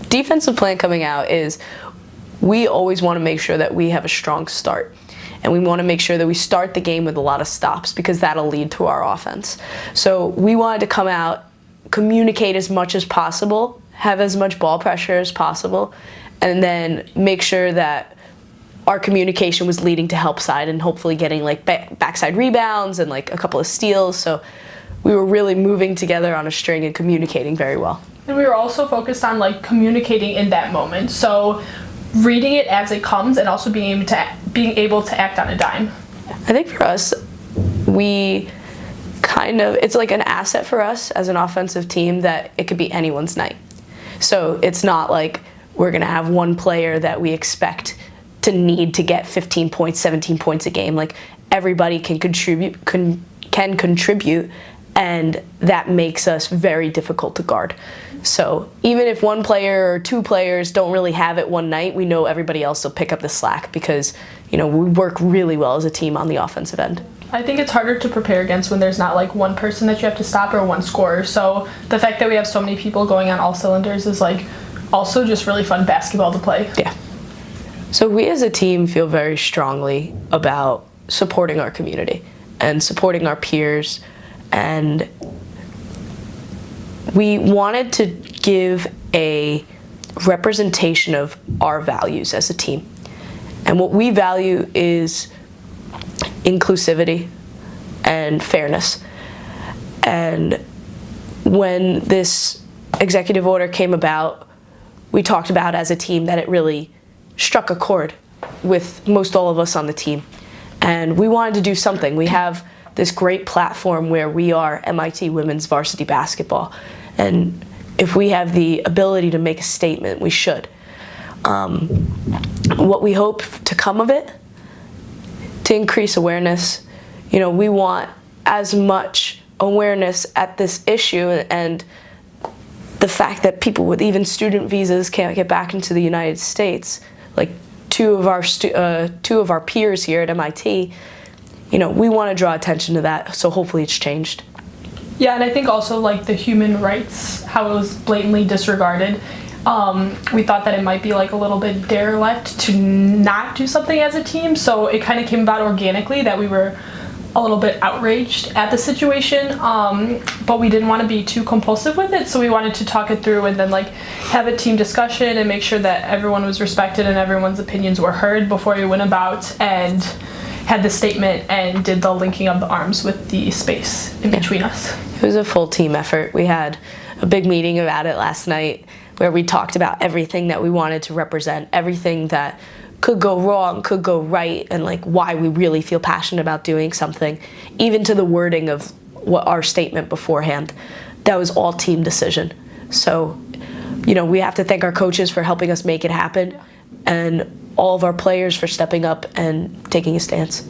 defensive plan coming out is we always want to make sure that we have a strong start. And we want to make sure that we start the game with a lot of stops because that'll lead to our offense. So we wanted to come out, communicate as much as possible, have as much ball pressure as possible, and then make sure that our communication was leading to help side and hopefully getting like backside rebounds and like a couple of steals. So we were really moving together on a string and communicating very well. And we were also focused on like communicating in that moment. So reading it as it comes and also being able to act on a dime. I think for us, it's like an asset for us as an offensive team that it could be anyone's night. So it's not like we're going to have one player that we expect to need to get 15 points, 17 points a game. Like everybody can contribute, and that makes us very difficult to guard. So even if one player or two players don't really have it one night, we know everybody else will pick up the slack because, we work really well as a team on the offensive end. I think it's harder to prepare against when there's not like one person that you have to stop or one scorer. So the fact that we have so many people going on all cylinders is like also just really fun basketball to play. Yeah. So we as a team feel very strongly about supporting our community and supporting our peers, and we wanted to give a representation of our values as a team. And what we value is inclusivity and fairness. And when this executive order came about, we talked about as a team that it really struck a chord with most all of us on the team. And we wanted to do something. We have this great platform where we are MIT women's varsity basketball. And if we have the ability to make a statement, we should. What we hope to come of it, to increase awareness, we want as much awareness at this issue and the fact that people with even student visas can't get back into the United States. Like two of our peers here at MIT, we want to draw attention to that, so hopefully it's changed. Yeah, and I think also like the human rights, how it was blatantly disregarded. We thought that it might be like a little bit derelict to not do something as a team, so it kind of came about organically that we were a little bit outraged at the situation, but we didn't want to be too compulsive with it, so we wanted to talk it through and then like have a team discussion and make sure that everyone was respected and everyone's opinions were heard before we went about and had the statement and did the linking of the arms with the space in between us. It was a full team effort. We had a big meeting about it last night where we talked about everything that we wanted to represent, everything that could go wrong, could go right, and like why we really feel passionate about doing something, even to the wording of what our statement beforehand. That was all team decision. So, we have to thank our coaches for helping us make it happen, and all of our players for stepping up and taking a stance.